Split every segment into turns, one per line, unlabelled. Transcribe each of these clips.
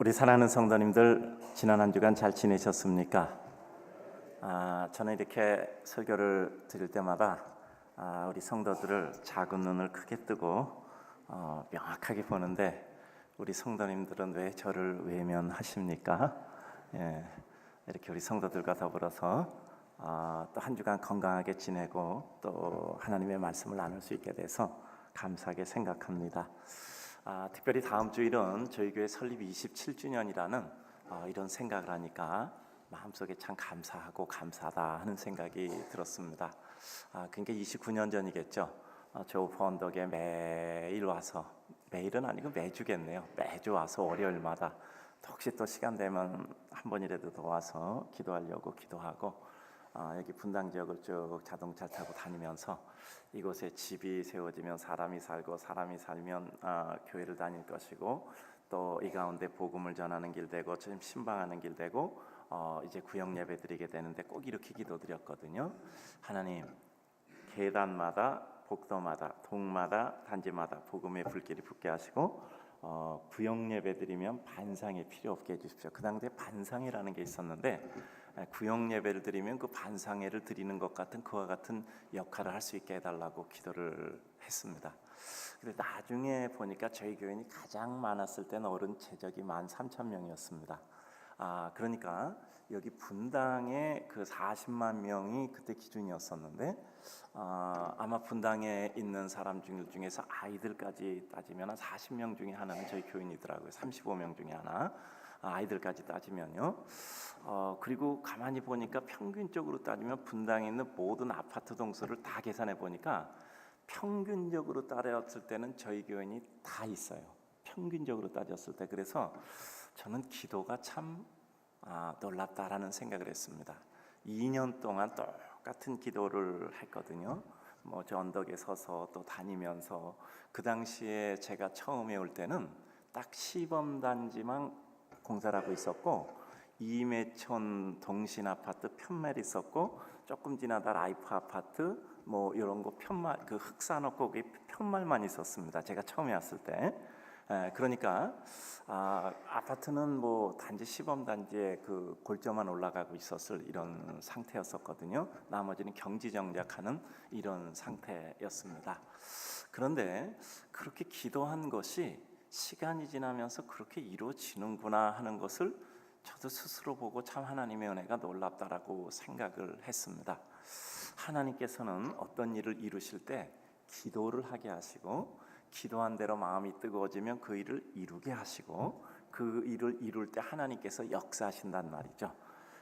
우리 사랑하는 성도님들, 지난 한 주간 잘 지내셨습니까? 저는 이렇게 설교를 드릴 때마다 우리 성도들을 작은 눈을 크게 뜨고 명확하게 보는데, 우리 성도님들은 왜 저를 외면하십니까? 이렇게 우리 성도들과 더불어서 또 한 주간 건강하게 지내고 또 하나님의 말씀을 나눌 수 있게 돼서 감사하게 생각합니다. 특별히 다음 주일은 저희 교회 설립 27주년이라는 이런 생각을 하니까 마음속에 참 감사하고 감사하다 하는 생각이 들었습니다. 그러니까 29년 전이겠죠. 저 언덕에 매일 와서, 매일은 아니고 매주겠네요. 매주 와서 월요일마다 혹시 또 시간 되면 한 번이라도 더 와서 기도하려고 기도하고, 여기 분당 지역을 쭉 자동차 타고 다니면서 이곳에 집이 세워지면 사람이 살고, 사람이 살면 교회를 다닐 것이고, 또 이 가운데 복음을 전하는 길 되고, 지금 신방하는 길 되고, 이제 구역 예배 드리게 되는데 꼭 이렇게 기도드렸거든요. 하나님, 계단마다, 복도마다, 동마다, 단지마다 복음의 불길이 붙게 하시고, 구역 예배 드리면 반상이 필요 없게 해주십시오. 그 당시에 반상회라는 게 있었는데, 구역 예배를 드리면 그 반상회를 드리는 것 같은, 그와 같은 역할을 할 수 있게 해달라고 기도를 했습니다. 근데 나중에 보니까 저희 교인이 가장 많았을 때는 어른 최적이 13,000명이었습니다. 그러니까 여기 분당에 그 40만 명이 그때 기준이었었는데, 아마 분당에 있는 사람 중에서 아이들까지 따지면 한 40명 중에 하나는 저희 교인이더라고요. 35명 중에 하나. 아이들까지 따지면요. 그리고 가만히 보니까 평균적으로 따지면 분당에 있는 모든 아파트 동수를 다 계산해 보니까 평균적으로 따졌을 때는 저희 교인이 다 있어요. 평균적으로 따졌을 때. 그래서 저는 기도가 참 놀랍다라는 생각을 했습니다. 2년 동안 똑같은 기도를 했거든요. 저 언덕에 서서 또 다니면서, 그 당시에 제가 처음에 올 때는 딱 시범단지만 공사를 하고 있었고, 이매촌 동신 아파트 편말 있었고, 조금 지나다 라이프 아파트 이런 거 편말, 그 흑산업 거기 편말만 있었습니다. 제가 처음에 왔을 때. 그러니까 아파트는 단지 시범단지에 그 골조만 올라가고 있었을 이런 상태였었거든요. 나머지는 경지정작하는 이런 상태였습니다. 그런데 그렇게 기도한 것이 시간이 지나면서 그렇게 이루어지는구나 하는 것을 저도 스스로 보고 참 하나님의 은혜가 놀랍다라고 생각을 했습니다. 하나님께서는 어떤 일을 이루실 때 기도를 하게 하시고, 기도한 대로 마음이 뜨거워지면 그 일을 이루게 하시고, 그 일을 이룰 때 하나님께서 역사하신단 말이죠.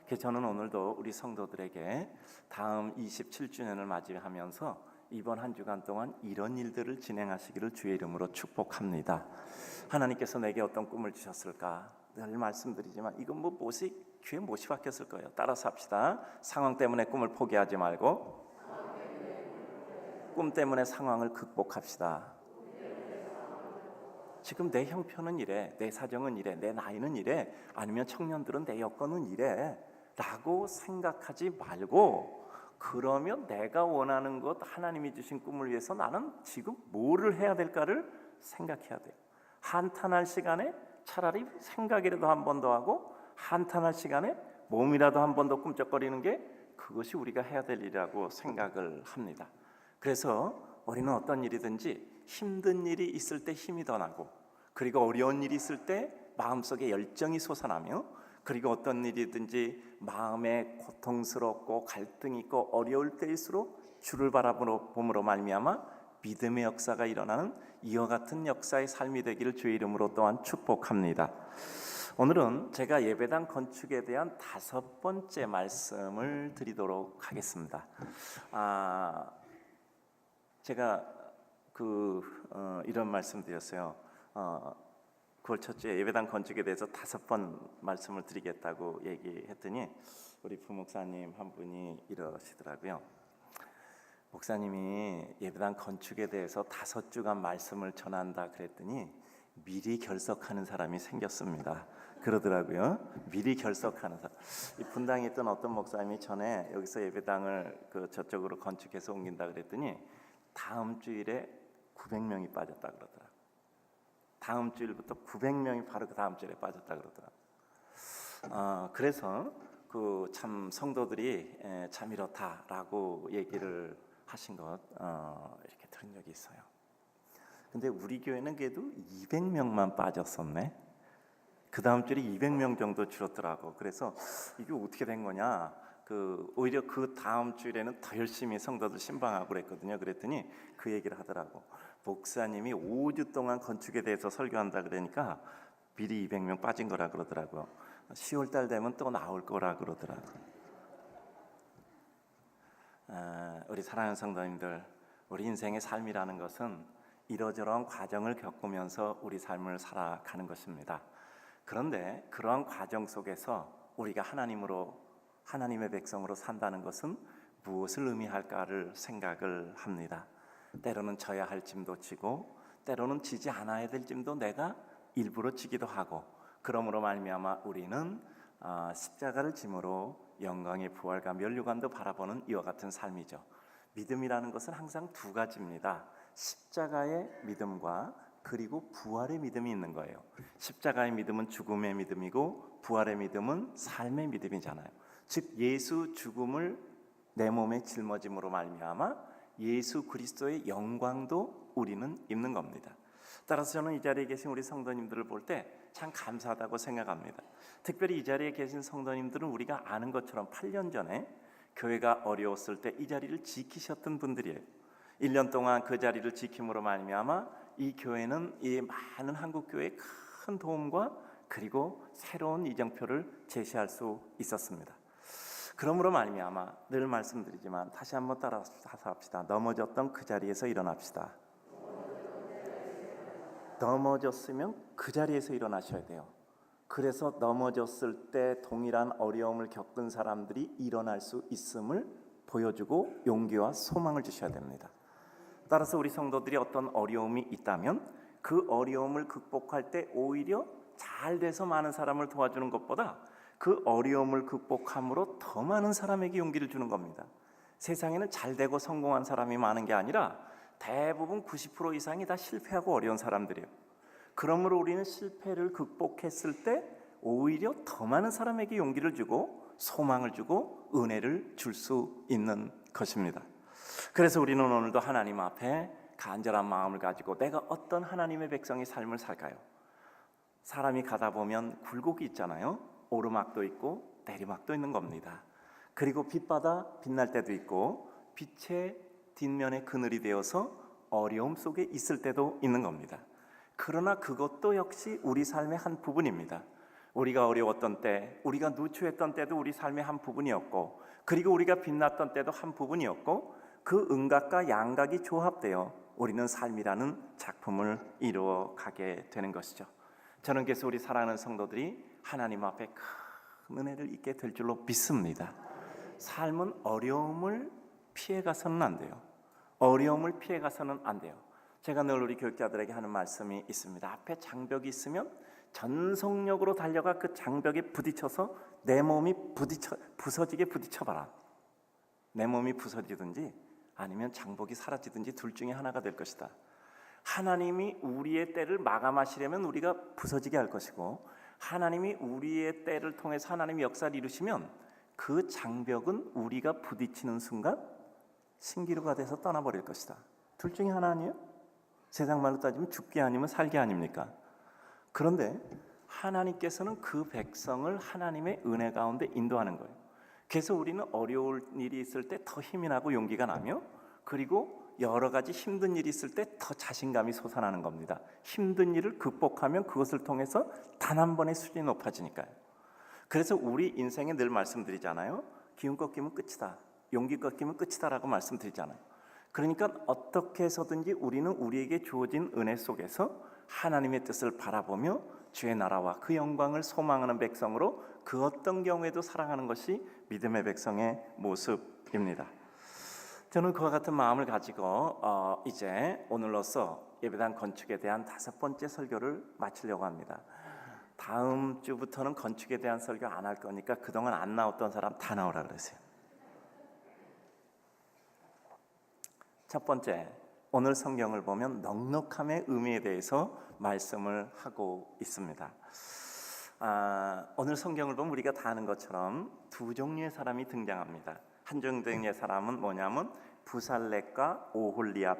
그래서 저는 오늘도 우리 성도들에게 다음 27주년을 맞이하면서 이번 한 주간 동안 이런 일들을 진행하시기를 주의 이름으로 축복합니다. 하나님께서 내게 어떤 꿈을 주셨을까? 늘 말씀드리지만 이건 귀에 못이 박혔을 거예요. 따라서 합시다. 상황 때문에 꿈을 포기하지 말고 꿈 때문에 상황을 극복합시다. 지금 내 형편은 이래, 내 사정은 이래, 내 나이는 이래, 아니면 청년들은 내 여건은 이래 라고 생각하지 말고, 그러면 내가 원하는 것, 하나님이 주신 꿈을 위해서 나는 지금 뭐를 해야 될까를 생각해야 돼요. 한탄할 시간에 차라리 생각이라도 한 번 더 하고, 한탄할 시간에 몸이라도 한 번 더 꿈쩍거리는 게, 그것이 우리가 해야 될 일이라고 생각을 합니다. 그래서 우리는 어떤 일이든지 힘든 일이 있을 때 힘이 더 나고, 그리고 어려운 일이 있을 때 마음속에 열정이 솟아나며, 그리고 어떤 일이든지 마음에 고통스럽고 갈등이 있고 어려울 때일수록 주를 바라봄으로 말미암아 믿음의 역사가 일어나는 이와 같은 역사의 삶이 되기를 주의 이름으로 또한 축복합니다. 오늘은 제가 예배당 건축에 대한 5번째 말씀을 드리도록 하겠습니다. 제가 이런 말씀 드렸어요. 9월 첫 주에 예배당 건축에 대해서 5번 말씀을 드리겠다고 얘기했더니 우리 부목사님 한 분이 이러시더라고요. 목사님이 예배당 건축에 대해서 5주간 말씀을 전한다 그랬더니 미리 결석하는 사람이 생겼습니다 그러더라고요. 미리 결석하는 사람. 이 분당에 있던 어떤 목사님이 전에 여기서 예배당을 저쪽으로 건축해서 옮긴다 그랬더니 다음 주일에 900명이 빠졌다 그러더라고요. 다음 주일부터 900명이 바로 그 다음 주일에 빠졌다 그러더라고요. 그래서 그 참 성도들이 참 이렇다라고 얘기를 하신 것 이렇게 들은 적이 있어요. 근데 우리 교회는 그래도 200명만 빠졌었네. 그 다음 주에 200명 정도 줄었더라고. 그래서 이게 어떻게 된 거냐? 오히려 그 다음 주일에는 더 열심히 성도들 신방하고 그랬거든요. 그랬더니 그 얘기를 하더라고. 목사님이 5주 동안 건축에 대해서 설교한다 그러니까 미리 200명 빠진 거라 그러더라고요. 10월 달 되면 또 나올 거라 그러더라고요. 우리 사랑하는 성도님들, 우리 인생의 삶이라는 것은 이러저러한 과정을 겪으면서 우리 삶을 살아가는 것입니다. 그런데 그러한 과정 속에서 우리가 하나님의 백성으로 산다는 것은 무엇을 의미할까를 생각을 합니다. 때로는 져야 할 짐도 지고, 때로는 지지 않아야 될 짐도 내가 일부러 지기도 하고, 그러므로 말미암아 우리는 십자가를 짐으로 영광의 부활과 면류관도 바라보는 이와 같은 삶이죠. 믿음이라는 것은 항상 두 가지입니다. 십자가의 믿음과 그리고 부활의 믿음이 있는 거예요. 십자가의 믿음은 죽음의 믿음이고 부활의 믿음은 삶의 믿음이잖아요. 즉 예수 죽음을 내 몸에 짊어짐으로 말미암아 예수 그리스도의 영광도 우리는 입는 겁니다. 따라서 저는 이 자리에 계신 우리 성도님들을 볼 때 참 감사하다고 생각합니다. 특별히 이 자리에 계신 성도님들은 우리가 아는 것처럼 8년 전에 교회가 어려웠을 때 이 자리를 지키셨던 분들이에요. 1년 동안 그 자리를 지킴으로 말미암아 이 교회는 이 많은 한국 교회의 큰 도움과 그리고 새로운 이정표를 제시할 수 있었습니다. 그러므로 말미암아 늘 말씀드리지만 다시 한번 따라서 합시다. 넘어졌던 그 자리에서 일어납시다. 넘어졌으면 그 자리에서 일어나셔야 돼요. 그래서 넘어졌을 때 동일한 어려움을 겪은 사람들이 일어날 수 있음을 보여주고 용기와 소망을 주셔야 됩니다. 따라서 우리 성도들이 어떤 어려움이 있다면 그 어려움을 극복할 때 오히려 잘 돼서 많은 사람을 도와주는 것보다 그 어려움을 극복함으로 더 많은 사람에게 용기를 주는 겁니다. 세상에는 잘 되고 성공한 사람이 많은 게 아니라 대부분 90% 이상이 다 실패하고 어려운 사람들이에요. 그러므로 우리는 실패를 극복했을 때 오히려 더 많은 사람에게 용기를 주고 소망을 주고 은혜를 줄 수 있는 것입니다. 그래서 우리는 오늘도 하나님 앞에 간절한 마음을 가지고 내가 어떤 하나님의 백성의 삶을 살까요? 사람이 가다 보면 굴곡이 있잖아요. 오르막도 있고 내리막도 있는 겁니다. 그리고 빛바다 빛날 때도 있고 빛의 뒷면에 그늘이 되어서 어려움 속에 있을 때도 있는 겁니다. 그러나 그것도 역시 우리 삶의 한 부분입니다. 우리가 어려웠던 때, 우리가 누추했던 때도 우리 삶의 한 부분이었고, 그리고 우리가 빛났던 때도 한 부분이었고, 그 음각과 양각이 조합되어 우리는 삶이라는 작품을 이루어 가게 되는 것이죠. 저는 그래서 우리 사랑하는 성도들이 하나님 앞에 큰 은혜를 잊게 될 줄로 믿습니다. 삶은 어려움을 피해가서는 안 돼요. 어려움을 피해가서는 안 돼요. 제가 늘 우리 교육자들에게 하는 말씀이 있습니다. 앞에 장벽이 있으면 전속력으로 달려가 그 장벽에 부딪혀서 내 몸이 부서지게 부딪혀봐라. 내 몸이 부서지든지 아니면 장벽이 사라지든지 둘 중에 하나가 될 것이다. 하나님이 우리의 때를 마감하시려면 우리가 부서지게 할 것이고, 하나님이 우리의 때를 통해서 하나님의 역사를 이루시면 그 장벽은 우리가 부딪히는 순간 신기루가 돼서 떠나버릴 것이다. 둘 중에 하나 아니에요? 세상 말로 따지면 죽게 아니면 살게 아닙니까? 그런데 하나님께서는 그 백성을 하나님의 은혜 가운데 인도하는 거예요. 그래서 우리는 어려울 일이 있을 때 더 힘이 나고 용기가 나며, 그리고 여러 가지 힘든 일이 있을 때 더 자신감이 솟아나는 겁니다. 힘든 일을 극복하면 그것을 통해서 단 한 번의 수준이 높아지니까요. 그래서 우리 인생에 늘 말씀드리잖아요. 기운 꺾이면 끝이다. 용기 꺾이면 끝이다라고 말씀드리잖아요. 그러니까 어떻게 해서든지 우리는 우리에게 주어진 은혜 속에서 하나님의 뜻을 바라보며 주의 나라와 그 영광을 소망하는 백성으로 그 어떤 경우에도 살아가는 것이 믿음의 백성의 모습입니다. 저는 그와 같은 마음을 가지고 이제 오늘로써 예배당 건축에 대한 5번째 설교를 마치려고 합니다. 다음 주부터는 건축에 대한 설교 안 할 거니까 그동안 안 나왔던 사람 다 나오라 그러세요. 첫 번째, 오늘 성경을 보면 넉넉함의 의미에 대해서 말씀을 하고 있습니다. 오늘 성경을 보면 우리가 다 아는 것처럼 두 종류의 사람이 등장합니다. 한 종류의 사람은 뭐냐면 부살렙과 오홀리압,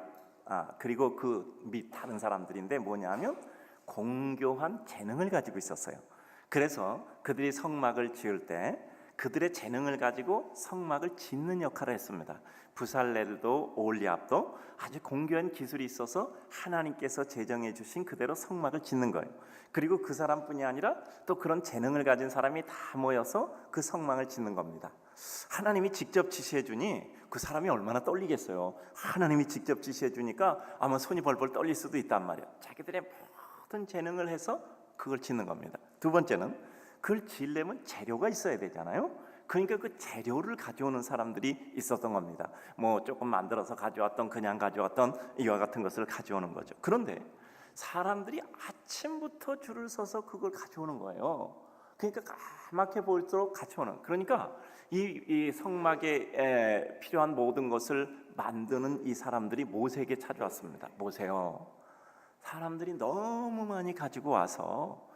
그리고 그 밑 다른 사람들인데 뭐냐면 공교한 재능을 가지고 있었어요. 그래서 그들이 성막을 지을 때 그들의 재능을 가지고 성막을 짓는 역할을 했습니다. 부살렙도 오홀리압도 아주 공교한 기술이 있어서 하나님께서 제정해 주신 그대로 성막을 짓는 거예요. 그리고 그 사람뿐이 아니라 또 그런 재능을 가진 사람이 다 모여서 그 성막을 짓는 겁니다. 하나님이 직접 지시해 주니 그 사람이 얼마나 떨리겠어요. 하나님이 직접 지시해 주니까 아마 손이 벌벌 떨릴 수도 있단 말이에요. 자기들의 모든 재능을 해서 그걸 짓는 겁니다. 두 번째는 그걸 지으려면 재료가 있어야 되잖아요. 그러니까 그 재료를 가져오는 사람들이 있었던 겁니다. 뭐 조금 만들어서 가져왔던, 그냥 가져왔던 이와 같은 것을 가져오는 거죠. 그런데 사람들이 아침부터 줄을 서서 그걸 가져오는 거예요. 그러니까 까맣게 보일수록 가져오는. 그러니까 이 성막에 필요한 모든 것을 만드는 이 사람들이 모세에게 찾아왔습니다. 모세요, 사람들이 너무 많이 가지고 와서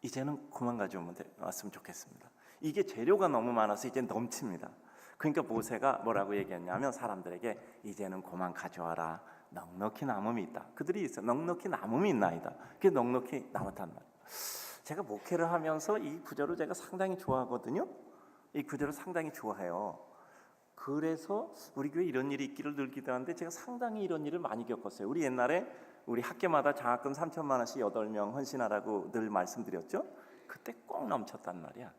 이제는 그만 가져오면 왔으면 좋겠습니다. 이게 재료가 너무 많아서 이제 넘칩니다. 그러니까 모세가 뭐라고 얘기했냐면 사람들에게 이제는 그만 가져와라. 넉넉히 남음이 있다. 그들이 있어. 넉넉히 남음이 있나이다. 그게 넉넉히 남았단 말이에요. 제가 목회를 하면서 이 구절을 제가 상당히 좋아하거든요. 이 구절을 상당히 좋아해요. 그래서 우리 교회 이런 일이 있기를 늘 기도하는데 제가 상당히 이런 일을 많이 겪었어요. 우리 옛날에 우리 학교마다 장학금 3천만 원씩 8명 헌신하라고 늘 말씀드렸죠. 그때 꼭 넘쳤단 말이야.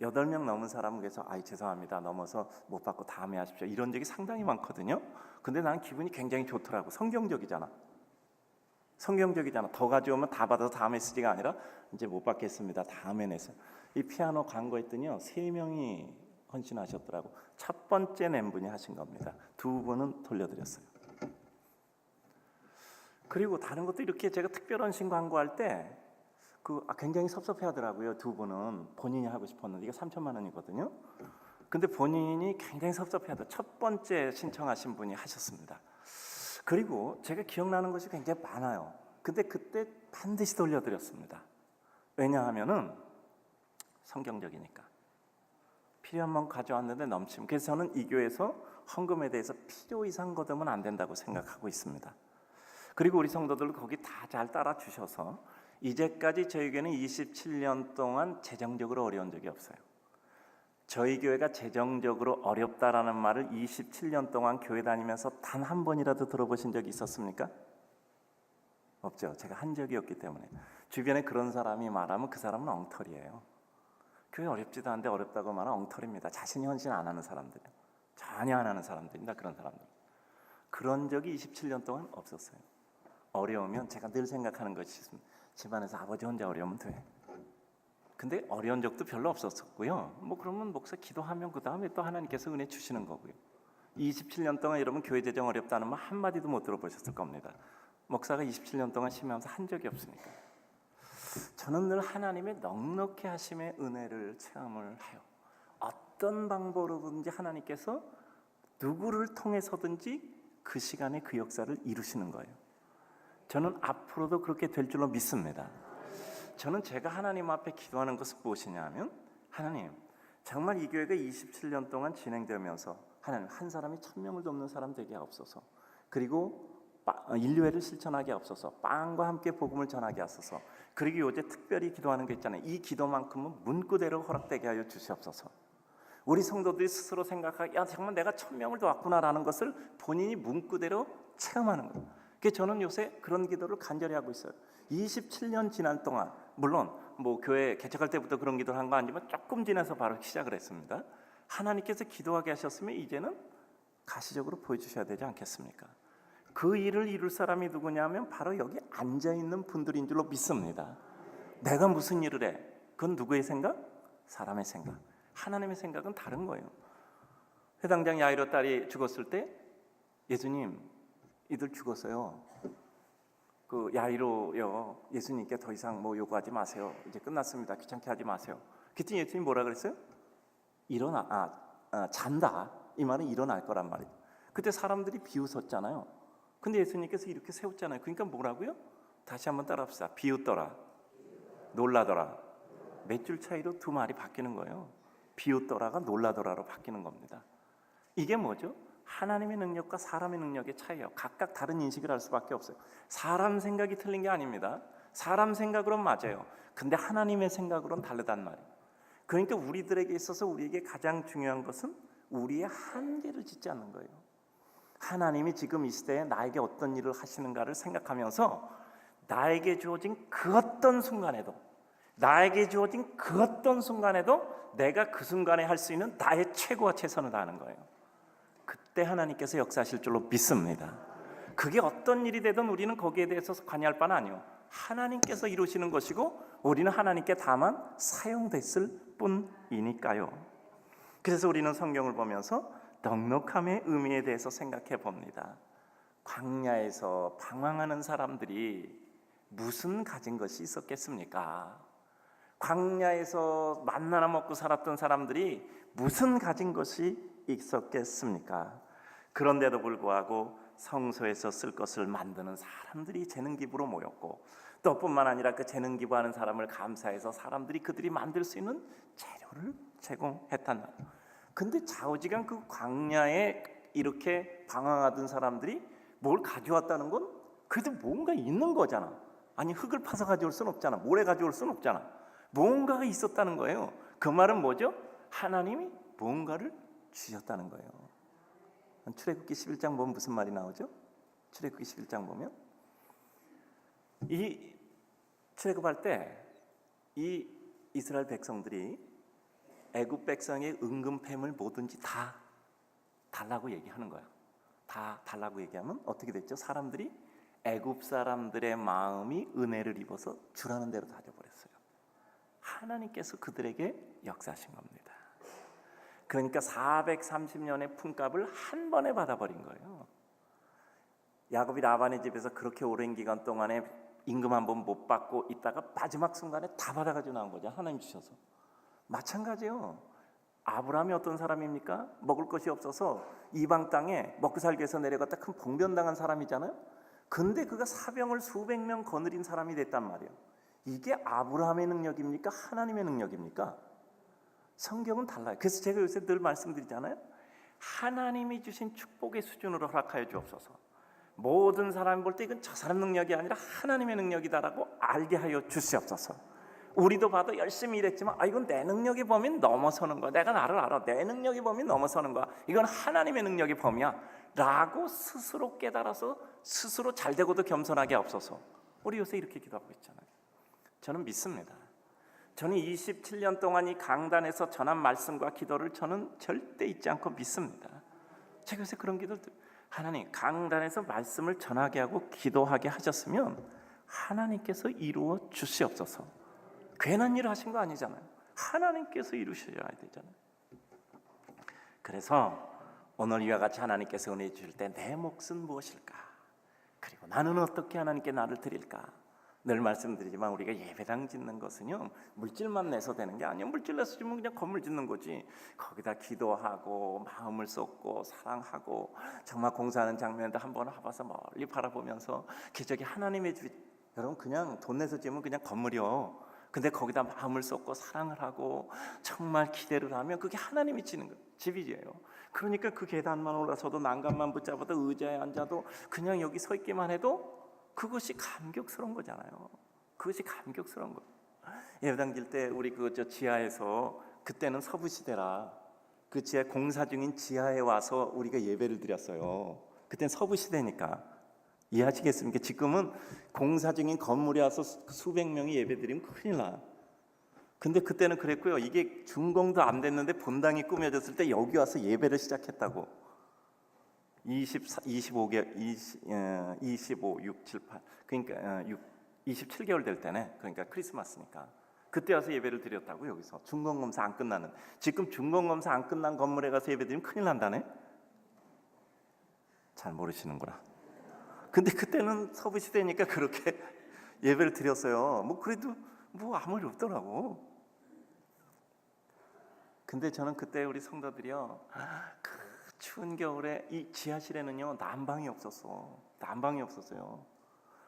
8명 넘은 사람은 그래서 죄송합니다, 넘어서 못 받고 다음에 하십시오, 이런 적이 상당히 많거든요. 근데 나는 기분이 굉장히 좋더라고. 성경적이잖아. 더 가져오면 다 받아서 다음에 쓰지가 아니라 이제 못 받겠습니다, 다음에 내서. 이 피아노 광고했더니요 3명이 헌신하셨더라고. 첫 번째 낸 분이 하신 겁니다. 2분은 돌려드렸어요. 그리고 다른 것도 이렇게 제가 특별 헌신 광고할 때 굉장히 섭섭해하더라고요. 2분은 본인이 하고 싶었는데 이게 3천만 원이거든요. 근데 본인이 굉장히 섭섭해하더라고요. 첫 번째 신청하신 분이 하셨습니다. 그리고 제가 기억나는 것이 굉장히 많아요. 근데 그때 반드시 돌려드렸습니다. 왜냐하면은 성경적이니까. 필요한 만 가져왔는데 넘침. 그래서 저는 이 교회에서 헌금에 대해서 필요 이상 거두면 안 된다고 생각하고 있습니다. 그리고 우리 성도들 거기 다 잘 따라 주셔서 이제까지 저희 교회는 27년 동안 재정적으로 어려운 적이 없어요. 저희 교회가 재정적으로 어렵다라는 말을 27년 동안 교회 다니면서 단 한 번이라도 들어보신 적이 있었습니까? 없죠. 제가 한 적이 없기 때문에. 주변에 그런 사람이 말하면 그 사람은 엉터리예요. 교회 어렵지도 않은데 어렵다고 말하면 엉터리입니다. 자신이 헌신 안 하는 사람들이요. 전혀 안 하는 사람들입니다. 그런 사람들. 그런 적이 27년 동안 없었어요. 어려우면 제가 늘 생각하는 것이 있습니다. 집안에서 아버지 혼자 어려우면 돼. 근데 어려운 적도 별로 없었고요. 뭐 그러면 목사 기도하면 그 다음에 또 하나님께서 은혜 주시는 거고요. 27년 동안 여러분 교회 재정 어렵다는 말 한마디도 못 들어보셨을 겁니다. 목사가 27년 동안 심하면서 한 적이 없으니까. 저는 늘 하나님의 넉넉히 하심의 은혜를 체험을 해요. 어떤 방법으로든지 하나님께서 누구를 통해서든지 그 시간에 그 역사를 이루시는 거예요. 저는 앞으로도 그렇게 될 줄로 믿습니다. 저는 제가 하나님 앞에 기도하는 것은 무엇이냐면, 하나님, 정말 이 교회가 27년 동안 진행되면서 하나님, 한 사람이 1000명을 돕는 사람 되게 하옵소서. 그리고 인류애를 실천하게 하옵소서. 빵과 함께 복음을 전하게 하소서. 그리고 요새 특별히 기도하는 게 있잖아요. 이 기도만큼은 문구대로 허락되게 하여 주시옵소서. 우리 성도들이 스스로 생각하기, 정말 내가 1000명을 도왔구나라는 것을 본인이 문구대로 체험하는 거예요. 그래서 저는 요새 그런 기도를 간절히 하고 있어요. 27년 지난 동안, 물론 뭐 교회 개척할 때부터 그런 기도를 한 거 아니지만 조금 지나서 바로 시작을 했습니다. 하나님께서 기도하게 하셨으면 이제는 가시적으로 보여주셔야 되지 않겠습니까? 그 일을 이룰 사람이 누구냐면 바로 여기 앉아있는 분들인 줄로 믿습니다. 내가 무슨 일을 해? 그건 누구의 생각? 사람의 생각. 하나님의 생각은 다른 거예요. 회당장 야이로 딸이 죽었을 때 예수님, 이들 죽었어요. 그 야이로요, 예수님께 더 이상 뭐 요구하지 마세요. 이제 끝났습니다. 귀찮게 하지 마세요. 그때 예수님 뭐라 그랬어요? 일어나, 잔다. 이 말은 일어날 거란 말이죠. 그때 사람들이 비웃었잖아요. 근데 예수님께서 이렇게 세웠잖아요. 그러니까 뭐라고요? 다시 한번 따라합시다. 비웃더라, 놀라더라. 몇 줄 차이로 두 말이 바뀌는 거예요. 비웃더라가 놀라더라로 바뀌는 겁니다. 이게 뭐죠? 하나님의 능력과 사람의 능력의 차이예요. 각각 다른 인식을 할 수밖에 없어요. 사람 생각이 틀린 게 아닙니다. 사람 생각으로는 맞아요. 근데 하나님의 생각으로는 다르단 말이에요. 그러니까 우리들에게 있어서 우리에게 가장 중요한 것은 우리의 한계를 짓지 않는 거예요. 하나님이 지금 이 시대에 나에게 어떤 일을 하시는가를 생각하면서 나에게 주어진 그 어떤 순간에도 내가 그 순간에 할 수 있는 나의 최고와 최선을 다하는 거예요. 그때 하나님께서 역사하실 줄로 믿습니다. 그게 어떤 일이 되든 우리는 거기에 대해서 관여할 바는 아니요. 하나님께서 이루시는 것이고 우리는 하나님께 다만 사용됐을 뿐이니까요. 그래서 우리는 성경을 보면서 넉넉함의 의미에 대해서 생각해 봅니다. 광야에서 방황하는 사람들이 무슨 가진 것이 있었겠습니까? 광야에서 만나나 먹고 살았던 사람들이 무슨 가진 것이 있었겠습니까? 그런데도 불구하고 성소에서 쓸 것을 만드는 사람들이 재능기부로 모였고, 또 뿐만 아니라 그 재능기부하는 사람을 감사해서 사람들이 그들이 만들 수 있는 재료를 제공했단 말이에요. 근데 좌우지간 그 광야에 이렇게 방황하던 사람들이 뭘 가져왔다는 건 그래도 뭔가 있는 거잖아. 아니, 흙을 파서 가져올 수는 없잖아. 모래 가져올 수는 없잖아. 뭔가가 있었다는 거예요. 그 말은 뭐죠? 하나님이 뭔가를 주셨다는 거예요. 출애굽기 11장 보면 무슨 말이 나오죠? 출애굽기 11장 보면 이 출애굽할 때 이 이스라엘 백성들이 애굽 백성의 은금패물 뭐든지 다 달라고 얘기하는 거야. 다 달라고 얘기하면 어떻게 됐죠? 사람들이 애굽 사람들의 마음이 은혜를 입어서 주라는 대로 다 줘버렸어요. 하나님께서 그들에게 역사하신 겁니다. 그러니까 430년의 품값을 한 번에 받아버린 거예요. 야곱이 라반의 집에서 그렇게 오랜 기간 동안에 임금 한 번 못 받고 있다가 마지막 순간에 다 받아가지고 나온 거죠. 하나님 주셔서. 마찬가지요. 아브라함이 어떤 사람입니까? 먹을 것이 없어서 이방 땅에 먹고 살기 위해서 내려갔다 큰 봉변당한 사람이잖아요. 근데 그가 사병을 수백 명 거느린 사람이 됐단 말이에요. 이게 아브라함의 능력입니까? 하나님의 능력입니까? 성경은 달라요. 그래서 제가 요새 늘 말씀드리잖아요. 하나님이 주신 축복의 수준으로 허락하여 주옵소서. 모든 사람이 볼 때 이건 저 사람 능력이 아니라 하나님의 능력이다라고 알게 하여 주시옵소서. 우리도 봐도 열심히 일했지만 이건 내 능력의 범위는 넘어서는 거야. 내가 나를 알아. 내 능력의 범위는 넘어서는 거야. 이건 하나님의 능력의 범위야 라고 스스로 깨달아서 스스로 잘되고도 겸손하게 앞서서 우리 요새 이렇게 기도하고 있잖아요. 저는 믿습니다. 저는 27년 동안 이 강단에서 전한 말씀과 기도를 저는 절대 잊지 않고 믿습니다. 제가 요새 그런 기도를 하나님, 강단에서 말씀을 전하게 하고 기도하게 하셨으면 하나님께서 이루어 주시옵소서. 괜한 일을 하신 거 아니잖아요. 하나님께서 이루셔야 되잖아요. 그래서 오늘 이와 같이 하나님께서 은혜 주실 때 내 몫은 무엇일까? 그리고 나는 어떻게 하나님께 나를 드릴까? 늘 말씀드리지만 우리가 예배당 짓는 것은요, 물질만 내서 되는 게 아니에요. 물질 내서 주면 그냥 건물 짓는 거지. 거기다 기도하고 마음을 쏟고 사랑하고 정말 공사하는 장면도 한번 와봐서 멀리 바라보면서 기적이 하나님의 주. 여러분, 그냥 돈 내서 지으면 그냥 건물이요. 근데 거기다 마음을 쏟고 사랑을 하고 정말 기대를 하면 그게 하나님이 지는 집이에요. 그러니까 그 계단만 올라서도 난간만 붙잡아도 의자에 앉아도 그냥 여기 서 있기만 해도 그것이 감격스러운 거잖아요. 그것이 감격스러운 거. 예배당 질 때 우리 지하에서, 그때는 서부 시대라 그 지하 공사 중인 지하에 와서 우리가 예배를 드렸어요. 그때는 서부 시대니까 이해하시겠습니까? 지금은 공사 중인 건물에 와서 수백 명이 예배 드리면 큰일 나. 근데 그때는 그랬고요. 이게 준공도 안 됐는데 본당이 꾸며졌을 때 여기 와서 예배를 시작했다고. 25개월, 25, 6, 7, 8 그러니까 27개월 될 때네. 그러니까 크리스마스니까 그때 와서 예배를 드렸다고. 여기서 준공검사 안 끝나는, 지금 준공검사 안 끝난 건물에 가서 예배 드리면 큰일 난다네. 잘 모르시는구나. 근데 그때는 서부 시대니까 그렇게 예배를 드렸어요. 뭐 그래도 뭐 아무 일 없더라고. 근데 저는 그때 우리 성도들이요, 그 추운 겨울에 이 지하실에는요 난방이 없었어. 난방이 없었어요.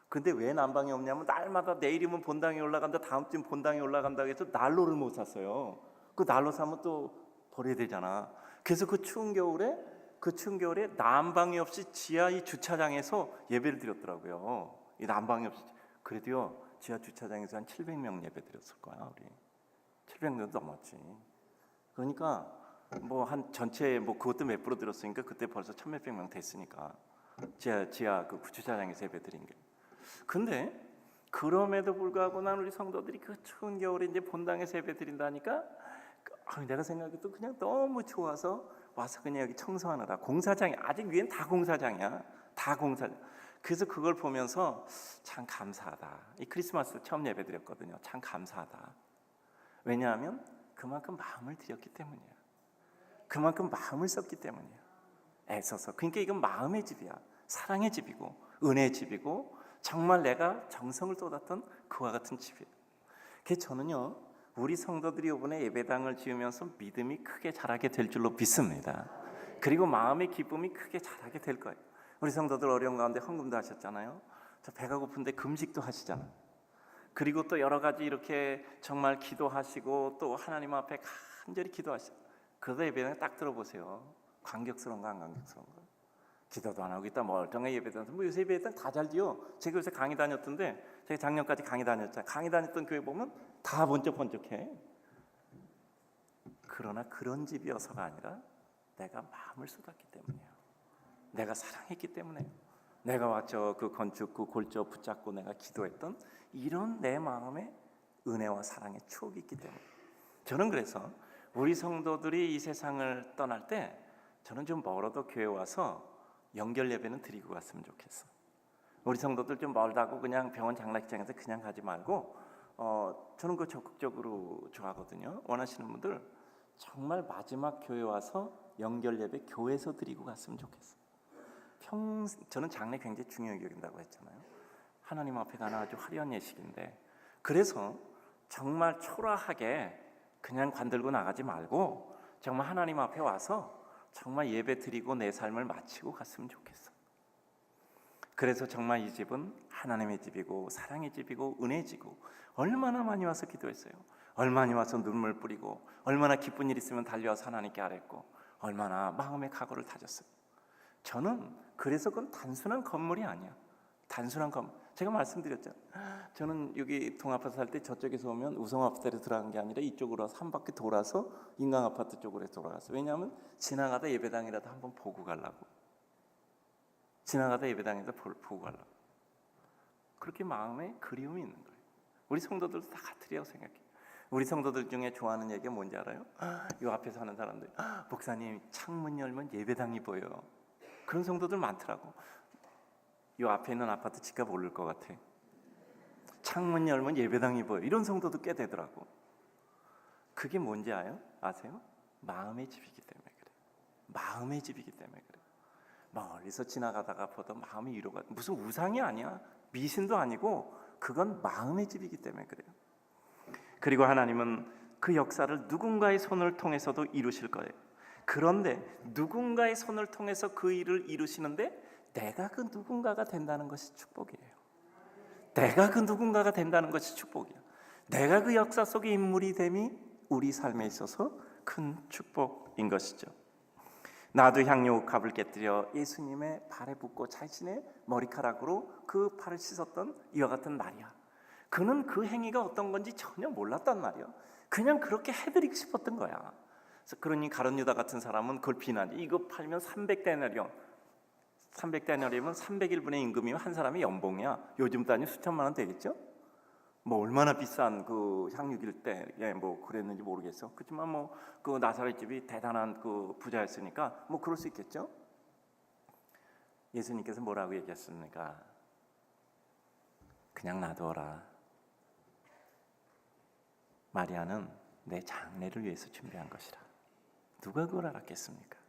근데 왜 난방이 없냐면 날마다 내일이면 본당에 올라간다, 다음 주면 본당에 올라간다 해서 난로를 못 샀어요. 그 난로 사면 또 버려야 되잖아. 그래서 그 추운 겨울에 난방이 없이 지하 이 주차장에서 예배를 드렸더라고요. 이 난방이 없이. 그래도요 지하 주차장에서 한 700명 예배 드렸을 거야. 우리 700명도 넘었지. 그러니까 뭐 한 전체 뭐 그것도 몇 프로 들었으니까 그때 벌써 1,몇백 명 됐으니까 지하 그 주차장에서 예배 드린 게. 근데 그럼에도 불구하고 난 우리 성도들이 그 추운 겨울에 이제 본당에서 예배 드린다니까 내가 생각해도 그냥 너무 좋아서 와서 그냥 여기 청소하느라. 공사장이 아직 위엔 다 공사장이야. 다 공사장. 그래서 그걸 보면서 참 감사하다. 이 크리스마스 처음 예배 드렸거든요. 참 감사하다. 왜냐하면 그만큼 마음을 드렸기 때문이야. 그만큼 마음을 썼기 때문이야. 애써서. 그러니까 이건 마음의 집이야. 사랑의 집이고 은혜의 집이고 정말 내가 정성을 쏟았던 그와 같은 집이에요. 그래서 저는요 우리 성도들이 이번에 예배당을 지으면서 믿음이 크게 자라게 될 줄로 믿습니다. 그리고 마음의 기쁨이 크게 자라게 될 거예요. 우리 성도들 어려운 가운데 헌금도 하셨잖아요. 저 배가 고픈데 금식도 하시잖아요. 그리고 또 여러 가지 이렇게 정말 기도하시고 또 하나님 앞에 간절히 기도하시고. 그러다 예배당에 딱 들어보세요. 감격스러운가 안 감격스러운가? 기도도 안 하고 있다 멀쩡하게 예배당에서 뭐 요새 예배당 다 잘 지어. 제가 요새 강의 다녔던데 제가 작년까지 강의 다녔잖아요. 강의 다녔던 교회 보면 다 번쩍번쩍해. 그러나 그런 집이어서가 아니라 내가 마음을 쏟았기 때문이에요. 내가 사랑했기 때문에요. 내가 와서 그 건축 그 골조 붙잡고 내가 기도했던 이런 내 마음의 은혜와 사랑의 추억이 있기 때문에. 저는 그래서 우리 성도들이 이 세상을 떠날 때 저는 좀 멀어도 교회 와서 연결 예배는 드리고 갔으면 좋겠어. 우리 성도들 좀 멀다고 그냥 병원 장례식장에서 그냥 가지 말고 저는 그거 적극적으로 좋아하거든요. 원하시는 분들 정말 마지막 교회 와서 연결 예배 교회에서 드리고 갔으면 좋겠어. 저는 장례 굉장히 중요하게 여긴다고 했잖아요. 하나님 앞에 가는 아주 화려한 예식인데 그래서 정말 초라하게 그냥 관들고 나가지 말고 정말 하나님 앞에 와서 정말 예배 드리고 내 삶을 마치고 갔으면 좋겠어. 그래서 정말 이 집은 하나님의 집이고 사랑의 집이고 은혜의 집이고 얼마나 많이 와서 기도했어요. 얼마나 와서 눈물 뿌리고 얼마나 기쁜 일 있으면 달려와서 하나님께 아뢰고 얼마나 마음의 각오를 다졌어요. 저는 그래서 그건 단순한 건물이 아니야. 단순한 건물. 제가 말씀드렸잖아요. 저는 여기 동아파트 살 때 저쪽에서 오면 우성아파트로 들어간 게 아니라 이쪽으로 와서 한 바퀴 돌아서 인강아파트 쪽으로 돌아갔어요. 왜냐하면 지나가다 예배당이라도 한번 보고 가려고. 지나가다 예배당에서 보고 가려고. 그렇게 마음에 그리움이 있는 거예요. 우리 성도들도 다 같으리라고 생각해요. 우리 성도들 중에 좋아하는 얘기가 뭔지 알아요? 이 앞에 사는 사람들 목사님 창문 열면 예배당이 보여요. 그런 성도들 많더라고. 이 앞에 있는 아파트 집값 오를 것 같아. 창문 열면 예배당이 보여. 이런 성도도 꽤 되더라고. 그게 뭔지 아세요? 마음의 집이기 때문에 그래요. 마음의 집이기 때문에 그래요. 멀리서 지나가다가 보던 마음이 위로가 무슨 우상이 아니야. 미신도 아니고 그건 마음의 집이기 때문에 그래요. 그리고 하나님은 그 역사를 누군가의 손을 통해서도 이루실 거예요. 그런데 누군가의 손을 통해서 그 일을 이루시는데 내가 그 누군가가 된다는 것이 축복이에요. 내가 그 누군가가 된다는 것이 축복이야. 내가 그 역사 속의 인물이 됨이 우리 삶에 있어서 큰 축복인 것이죠. 나도 향유옥합을 깨뜨려 예수님의 발에 붓고 자신의 머리카락으로 그 발을 씻었던 이와 같은 말이야. 그는 그 행위가 어떤 건지 전혀 몰랐단 말이야. 그냥 그렇게 해드리고 싶었던 거야. 그러니 가룟 유다 같은 사람은 그걸 비난해. 이거 팔면 300데나리온. 300데나리온이면 300일분의 임금이면 한 사람의 연봉이야. 요즘 단위 수천만 원 되겠죠? 뭐 얼마나 비싼 그 향유길 때 뭐 그랬는지 모르겠어. 그렇지만 뭐 그 나사렛 집이 대단한 그 부자였으니까 뭐 그럴 수 있겠죠. 예수님께서 뭐라고 얘기했습니까? 그냥 놔둬라. 마리아는 내 장례를 위해서 준비한 것이라. 누가 그걸 알았겠습니까?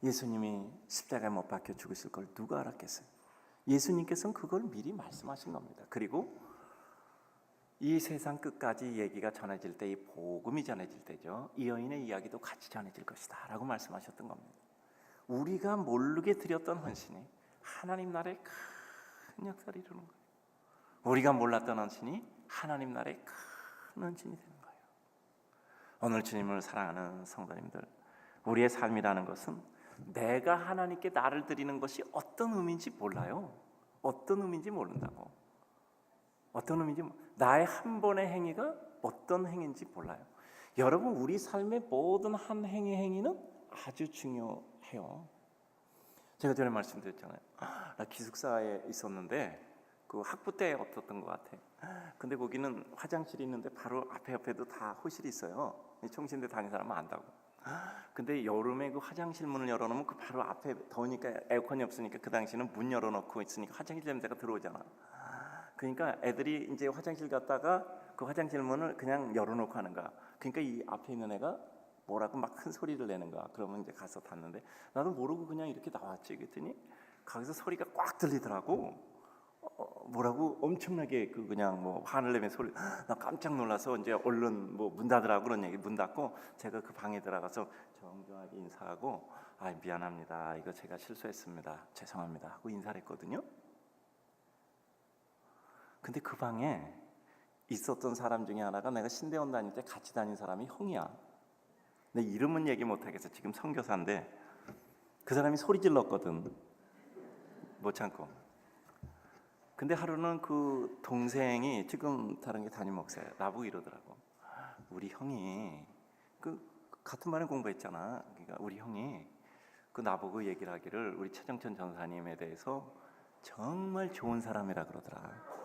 예수님이 십자가에 못 박혀 죽으실 걸 누가 알았겠어요? 예수님께서는 그걸 미리 말씀하신 겁니다. 그리고 이 세상 끝까지 얘기가 전해질 때, 이 복음이 전해질 때죠. 이 여인의 이야기도 같이 전해질 것이다 라고 말씀하셨던 겁니다. 우리가 모르게 드렸던 헌신이 하나님 나라의 큰 역사를 이루는 거예요. 우리가 몰랐던 헌신이 하나님 나라의 큰 헌신이 되는 거예요. 오늘 주님을 사랑하는 성도님들, 우리의 삶이라는 것은 내가 하나님께 나를 드리는 것이 어떤 의미인지 몰라요. 어떤 의미인지 모른다고. 어떤 의미인지, 나의 한 번의 행위가 어떤 행위인지 몰라요. 여러분, 우리 삶의 모든 한 행위는 아주 중요해요. 제가 전에 말씀드렸잖아요. 나 기숙사에 있었는데 그 학부 때 어떻던 것 같아. 근데 거기는 화장실이 있는데 바로 앞에도 다 호실이 있어요. 총신대 다니는 사람은 안다고. 근데 여름에 그 화장실 문을 열어놓으면 그 바로 앞에, 더우니까 에어컨이 없으니까 그 당시는 문 열어놓고 있으니까 화장실 냄새가 들어오잖아. 그러니까 애들이 이제 화장실 갔다가 그 화장실 문을 그냥 열어놓고 하는 거야. 그러니까 이 앞에 있는 애가 뭐라고 막 큰 소리를 내는 거야. 그러면 이제 가서 닫는데, 나도 모르고 그냥 이렇게 나왔지. 그랬더니 거기서 소리가 꽉 들리더라고. 뭐라고 엄청나게 그 그냥 뭐 화를 내면 소리. 나 깜짝 놀라서 이제 얼른 뭐 문 닫으라고 그런 얘기. 문 닫고 제가 그 방에 들어가서 정중하게 인사하고, 미안합니다, 이거 제가 실수했습니다, 죄송합니다 하고 인사를 했거든요. 근데 그 방에 있었던 사람 중에 하나가 내가 신대원 다닐 때 같이 다닌 사람이 형이야. 내 이름은 얘기 못하겠어. 지금 선교사인데 그 사람이 소리 질렀거든, 못 참고. 근데 하루는 그 동생이, 지금 다른 게 담임 목사예요, 나보고 이러더라고. 우리 형이 그 같은 반에 공부했잖아. 그러니까 우리 형이 그 나보고 얘기를 하기를 우리 최정천 전사님에 대해서 정말 좋은 사람이라 그러더라.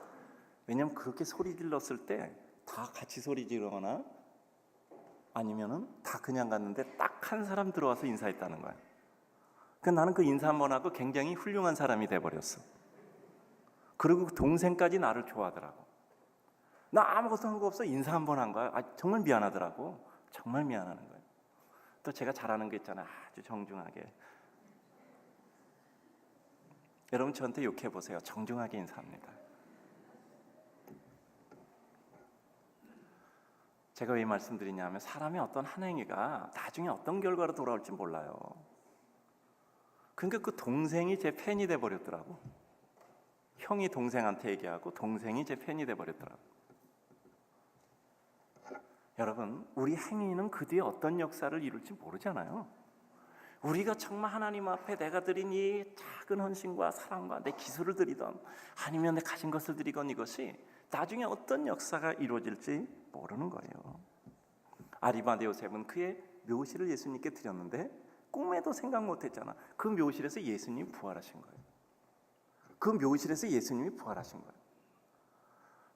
왜냐면 그렇게 소리 질렀을 때 다 같이 소리 지르거나 아니면은 다 그냥 갔는데 딱 한 사람 들어와서 인사했다는 거야. 그러니까 나는 그 인사 한번 하고 굉장히 훌륭한 사람이 돼버렸어. 그리고 그 동생까지 나를 좋아하더라고. 나 아무것도 한 거 없어, 인사 한번 한 거야. 정말 미안하더라고. 정말 미안하는 거예요. 또 제가 잘하는 거 있잖아, 아주 정중하게. 여러분 저한테 욕해 보세요. 정중하게 인사합니다. 제가 왜 말씀드리냐면, 사람의 어떤 한 행위가 나중에 어떤 결과로 돌아올지 몰라요. 그러니까 그 동생이 제 팬이 돼버렸더라고. 형이 동생한테 얘기하고 동생이 제 팬이 돼버렸더라고. 여러분, 우리 행위는 그 뒤에 어떤 역사를 이룰지 모르잖아요. 우리가 정말 하나님 앞에 내가 드린 이 작은 헌신과 사랑과 내 기술을 드리던, 아니면 내 가진 것을 드리건, 이것이 나중에 어떤 역사가 이루어질지 모르는 거예요. 아리마대 요셉은 그의 묘실을 예수님께 드렸는데 꿈에도 생각 못했잖아. 그 묘실에서 예수님이 부활하신 거예요. 그 묘실에서 예수님이 부활하신 거예요.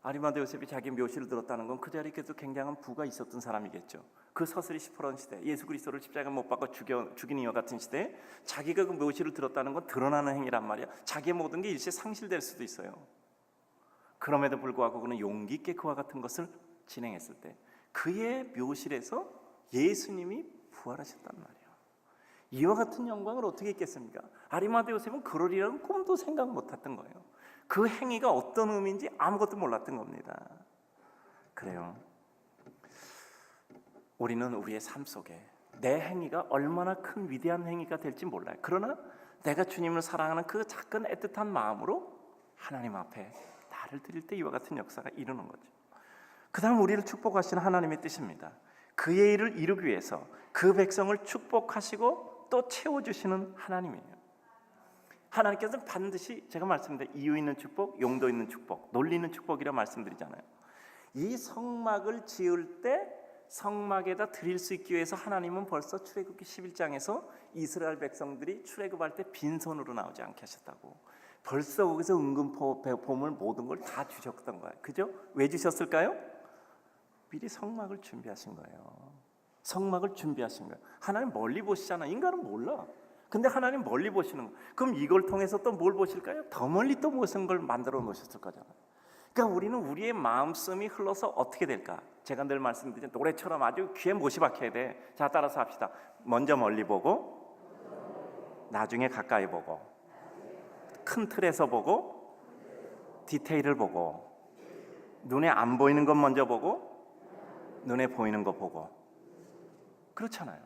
아리마대 요셉이 자기 묘실을 들었다는 건 그 자리에도 굉장한 부가 있었던 사람이겠죠. 그 서슬이 시퍼런 시대, 예수 그리스도를 십자가에 못 박아 죽인 이와 같은 시대에 자기가 그 묘실을 들었다는 건 드러나는 행위란 말이야. 자기의 모든 게 일시에 상실될 수도 있어요. 그럼에도 불구하고 그는 용기 있게 그와 같은 것을 진행했을 때 그의 묘실에서 예수님이 부활하셨단 말이에요. 이와 같은 영광을 어떻게 있겠습니까? 아리마대 요셉은 그러리라는 꿈도 생각 못했던 거예요. 그 행위가 어떤 의미인지 아무것도 몰랐던 겁니다. 그래요. 우리는 우리의 삶 속에 내 행위가 얼마나 큰 위대한 행위가 될지 몰라요. 그러나 내가 주님을 사랑하는 그 작은 애틋한 마음으로 하나님 앞에 나를 드릴 때 이와 같은 역사가 이루는 거죠. 그 다음 우리를 축복하시는 하나님의 뜻입니다. 그의 일을 이루기 위해서 그 백성을 축복하시고 또 채워주시는 하나님이에요. 하나님께서는 반드시, 제가 말씀드린 이유 있는 축복, 용도 있는 축복, 논리 있는 축복이라 말씀드리잖아요. 이 성막을 지을 때 성막에다 드릴 수 있기 위해서 하나님은 벌써 출애굽기 11장에서 이스라엘 백성들이 출애굽할 때 빈손으로 나오지 않게 하셨다고. 벌써 거기서 은근 보물 모든 걸 다 주셨던 거예요. 그죠? 왜 주셨을까요? 미리 성막을 준비하신 거예요. 성막을 준비하신 거예요. 하나님 멀리 보시잖아. 인간은 몰라. 근데 하나님 멀리 보시는 거예요. 그럼 이걸 통해서 또 뭘 보실까요? 더 멀리 또 무슨 걸 만들어 놓으셨을 거잖아요. 그러니까 우리는 우리의 마음씀이 흘러서 어떻게 될까? 제가 늘 말씀드린 노래처럼 아주 귀에 못이 박혀야 돼. 자, 따라서 합시다. 먼저 멀리 보고, 나중에 가까이 보고, 큰 틀에서 보고, 디테일을 보고, 눈에 안 보이는 것 먼저 보고, 눈에 보이는 거 보고. 그렇잖아요.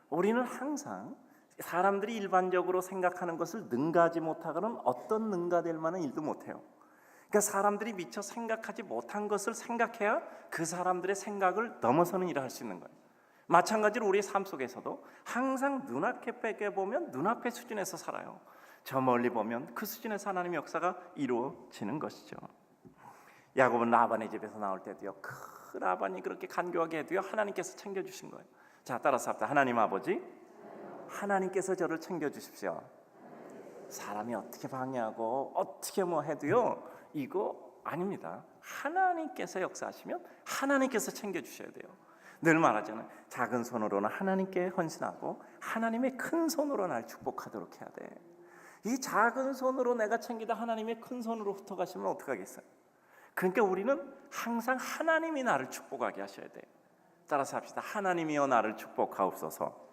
우리는 항상 사람들이 일반적으로 생각하는 것을 능가하지 못하고는 어떤 능가될 만한 일도 못해요. 그러니까 사람들이 미처 생각하지 못한 것을 생각해야 그 사람들의 생각을 넘어서는 일을 할 수 있는 거예요. 마찬가지로 우리의 삶 속에서도 항상 눈앞에 보면 눈앞의 수준에서 살아요. 저 멀리 보면 그 수준에서 하나님의 역사가 이루어지는 것이죠. 야곱은 라반의 집에서 나올 때도요, 그 라반이 그렇게 간교하게 해도요, 하나님께서 챙겨주신 거예요. 자, 따라서 합시다. 하나님 아버지, 하나님께서 저를 챙겨주십시오. 사람이 어떻게 방해하고 어떻게 뭐 해도요, 이거 아닙니다. 하나님께서 역사하시면 하나님께서 챙겨주셔야 돼요. 늘 말하잖아요. 작은 손으로는 하나님께 헌신하고 하나님의 큰 손으로 날 축복하도록 해야 돼. 이 작은 손으로 내가 챙기다 하나님의 큰 손으로 흩어가시면 어떡하겠어요? 그러니까 우리는 항상 하나님이 나를 축복하게 하셔야 돼요. 따라서 합시다. 하나님이여 나를 축복하옵소서.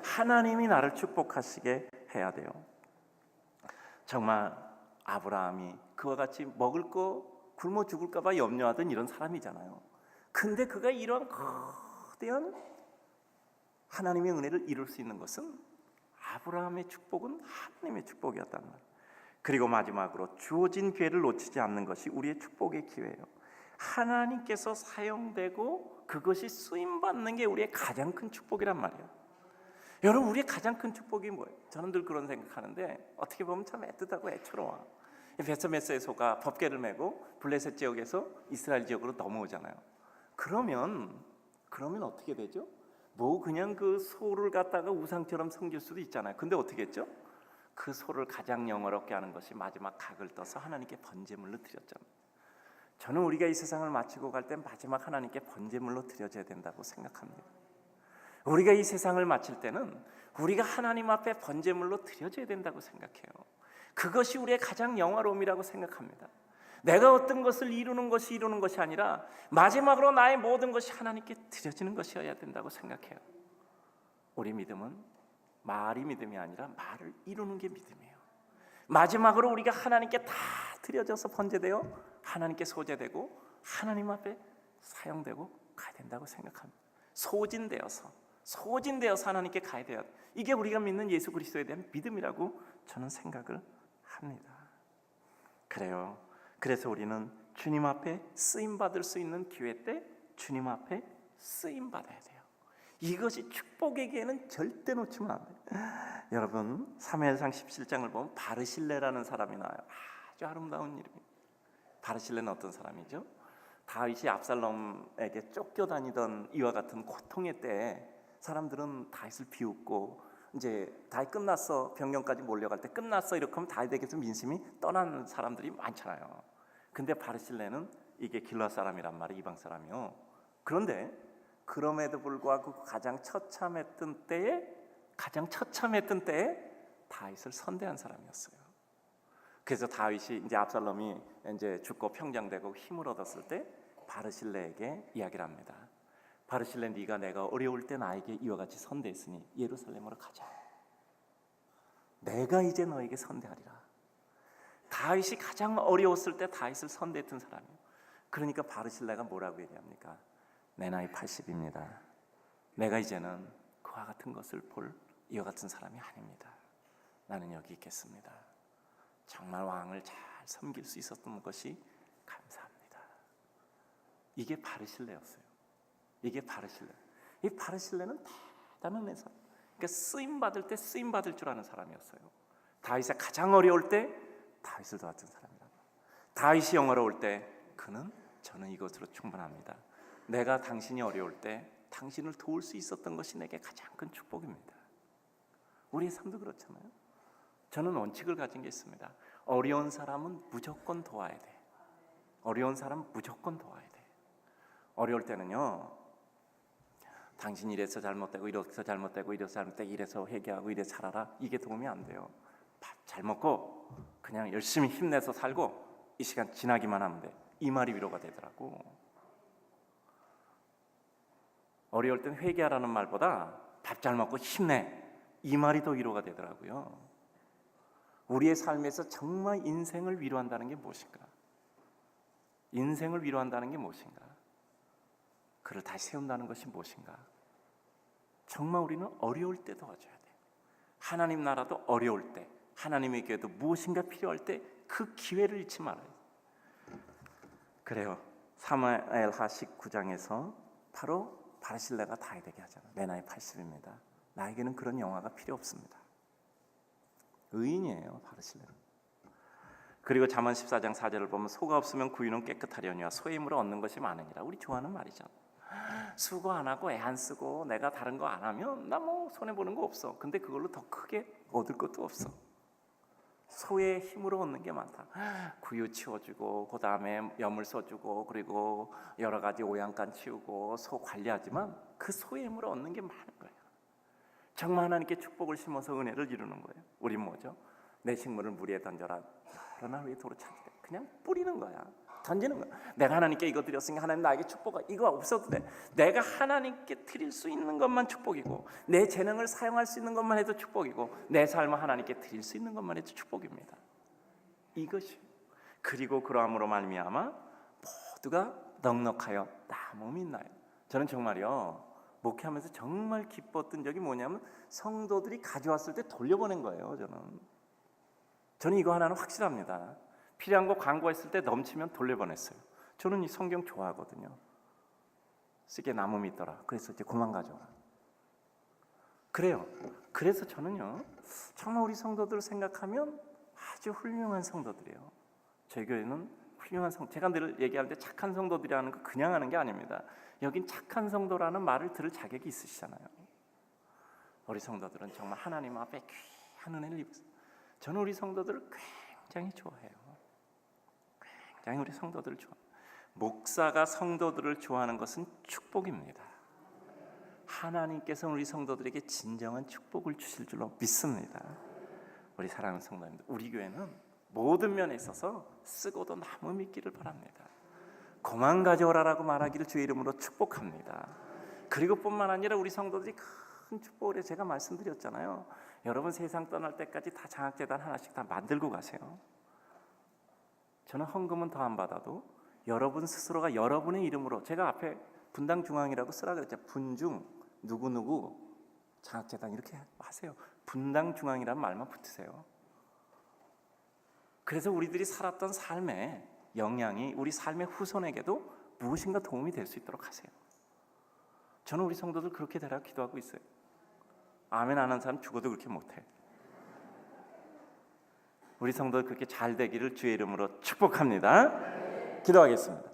하나님이 나를 축복하시게 해야 돼요. 정말 아브라함이 그와 같이 먹을 거 굶어 죽을까 봐 염려하던 이런 사람이잖아요. 근데 그가 이런 거대한 하나님의 은혜를 이룰 수 있는 것은 아브라함의 축복은 하나님의 축복이었단 말이에요. 그리고 마지막으로 주어진 기회를 놓치지 않는 것이 우리의 축복의 기회예요. 하나님께서 사용되고 그것이 쓰임받는 게 우리의 가장 큰 축복이란 말이에요. 여러분, 우리의 가장 큰 축복이 뭐예요? 저는 늘 그런 생각하는데 어떻게 보면 참 애틋하고 애처로워. 베스메스의 소가 법궤를 메고 블레셋 지역에서 이스라엘 지역으로 넘어오잖아요. 그러면 어떻게 되죠? 뭐 그냥 그 소를 갖다가 우상처럼 섬길 수도 있잖아요. 근데 어떻게 했죠? 그 소를 가장 영화롭게 하는 것이 마지막 각을 떠서 하나님께 번제물로 드렸잖아요. 저는 우리가 이 세상을 마치고 갈 때 마지막 하나님께 번제물로 드려져야 된다고 생각합니다. 우리가 이 세상을 마칠 때는 우리가 하나님 앞에 번제물로 드려져야 된다고 생각해요. 그것이 우리의 가장 영화로움이라고 생각합니다. 내가 어떤 것을 이루는 것이 아니라 마지막으로 나의 모든 것이 하나님께 드려지는 것이어야 된다고 생각해요. 우리 믿음은 말이 믿음이 아니라 말을 이루는 게 믿음이에요. 마지막으로 우리가 하나님께 다 드려져서 번제되어 하나님께 소제되고 하나님 앞에 사용되고 가야 된다고 생각합니다. 소진되어서 하나님께 가야 돼요. 이게 우리가 믿는 예수 그리스도에 대한 믿음이라고 저는 생각을 합니다. 그래요. 그래서 우리는 주님 앞에 쓰임받을 수 있는 기회 때 주님 앞에 쓰임받아야 돼요. 이것이 축복의 기회는 절대 놓치면 안 돼요. 여러분, 사무엘상 17장을 보면 바르실레라는 사람이 나와요. 아주 아름다운 이름이에요. 바르실레는 어떤 사람이죠? 다윗이 압살롬에게 쫓겨다니던 이와 같은 고통의 때에 사람들은 다윗을 비웃고 이제 다윗 끝났어, 병영까지 몰려갈 때 끝났어 이렇게 하면 다윗에게서 민심이 떠나는 사람들이 많잖아요. 근데 바르실레는 이게 길라 사람이란 말이에요. 이방 사람이요. 그런데 그럼에도 불구하고 가장 처참했던 때에 다윗을 선대한 사람이었어요. 그래서 다윗이 이제 압살롬이 이제 죽고 평장되고 힘을 얻었을 때 바르실레에게 이야기를 합니다. 바르실레, 네가 내가 어려울 때 나에게 이와 같이 선대했으니 예루살렘으로 가자. 내가 이제 너에게 선대하리라. 다윗이 가장 어려웠을 때 다윗을 선대했던 사람이에요. 그러니까 바르실레가 뭐라고 얘기합니까? 내 나이 80입니다. 내가 이제는 그와 같은 것을 볼 이와 같은 사람이 아닙니다. 나는 여기 있겠습니다. 정말 왕을 잘 섬길 수 있었던 것이 감사합니다. 이게 바르실레였어요. 이게 바르실레. 이 바르실레는 대단한 사람. 그러니까 쓰임 받을 때 쓰임 받을 줄 아는 사람이었어요. 다윗이 가장 어려울 때 다윗을 도왔던 사람이다. 다윗이 영화로울 때 저는 이것으로 충분합니다. 내가 당신이 어려울 때 당신을 도울 수 있었던 것이 내게 가장 큰 축복입니다. 우리의 삶도 그렇잖아요. 저는 원칙을 가진 게 있습니다. 어려운 사람은 무조건 도와야 돼. 어려운 사람은 무조건 도와야 돼. 어려울 때는요, 당신이 이래서 잘못되고 이래서 잘못되고 이래서 회개하고 이래서 살아라, 이게 도움이 안 돼요. 밥 잘 먹고 그냥 열심히 힘내서 살고 이 시간 지나기만 하면 돼. 이 말이 위로가 되더라고. 어려울 땐 회개하라는 말보다 밥 잘 먹고 힘내, 이 말이 더 위로가 되더라고요. 우리의 삶에서 정말 인생을 위로한다는 게 무엇인가? 인생을 위로한다는 게 무엇인가? 그를 다시 세운다는 것이 무엇인가? 정말 우리는 어려울 때 도와줘야 돼. 하나님 나라도 어려울 때, 하나님에게도 무엇인가 필요할 때 그 기회를 잃지 말아요. 그래요. 사무엘하 19장에서 바로 바르실레가 다윗에게 하잖아요. 내 나이 80입니다. 나에게는 그런 영화가 필요 없습니다. 의인이에요, 바르실레는. 그리고 잠언 14장 4절을 보면 소가 없으면 구유는 깨끗하려니와 소의 힘으로 얻는 것이 많으니라. 우리 좋아하는 말이죠. 수고 안 하고 애 안 쓰고 내가 다른 거 안 하면 나 뭐 손해 보는 거 없어. 근데 그걸로 더 크게 얻을 것도 없어. 소의 힘으로 얻는 게 많다. 구유 치워주고 그 다음에 염을 써주고 그리고 여러 가지 오양간 치우고 소 관리하지만 그 소의 힘으로 얻는 게 많은 거예요. 정말 하나님께 축복을 심어서 은혜를 이루는 거예요. 우린 뭐죠? 내 식물을 물 위에 던져라. 그러나 왜 도로 찾으래? 그냥 뿌리는 거야. 던지는 거야. 내가 하나님께 이거 드렸으니까 하나님 나에게 축복하. 이거 없어도 돼. 내가 하나님께 드릴 수 있는 것만 축복이고 내 재능을 사용할 수 있는 것만 해도 축복이고 내 삶을 하나님께 드릴 수 있는 것만 해도 축복입니다. 이것이. 그리고 그러함으로 말미암아 모두가 넉넉하여 너무 빛나요. 저는 정말요 목회하면서 정말 기뻤던 적이 뭐냐면 성도들이 가져왔을 때 돌려보낸 거예요. 저는 이거 하나는 확실합니다. 필요한 거 광고했을 때 넘치면 돌려보냈어요. 저는 이 성경 좋아하거든요. 쓰게 남음이 있더라. 그래서 이제 그만 가져와. 그래요. 그래서 저는요 정말 우리 성도들을 생각하면 아주 훌륭한 성도들이에요. 저희 교회는 훌륭한 제가 늘 얘기할 때 착한 성도들이라는 거 그냥 하는 게 아닙니다. 여긴 착한 성도라는 말을 들을 자격이 있으시잖아요. 우리 성도들은 정말 하나님 앞에 귀한 은혜를 입었어요. 저는 우리 성도들을 굉장히 좋아해요. 굉장히 우리 성도들을 좋아해요. 목사가 성도들을 좋아하는 것은 축복입니다. 하나님께서 우리 성도들에게 진정한 축복을 주실 줄로 믿습니다. 우리 사랑하는 성도님들, 우리 교회는 모든 면에 있어서 쓰고도 나무 믿기를 바랍니다. 고만 가져오라라고 말하기를 주의 이름으로 축복합니다. 그리고 뿐만 아니라 우리 성도들이 큰 축복을 해. 제가 말씀드렸잖아요. 여러분 세상 떠날 때까지 다 장학재단 하나씩 다 만들고 가세요. 저는 헌금은 더 안 받아도 여러분 스스로가 여러분의 이름으로, 제가 앞에 분당 중앙이라고 쓰라 그랬죠. 분중 누구누구 장학재단 이렇게 하세요. 분당 중앙이라는 말만 붙으세요. 그래서 우리들이 살았던 삶의 영향이 우리 삶의 후손에게도 무엇인가 도움이 될 수 있도록 하세요. 저는 우리 성도들 그렇게 되라고 기도하고 있어요. 아멘 안 하는 사람 죽어도 그렇게 못해. 우리 성도들 그렇게 잘 되기를 주의 이름으로 축복합니다. 기도하겠습니다.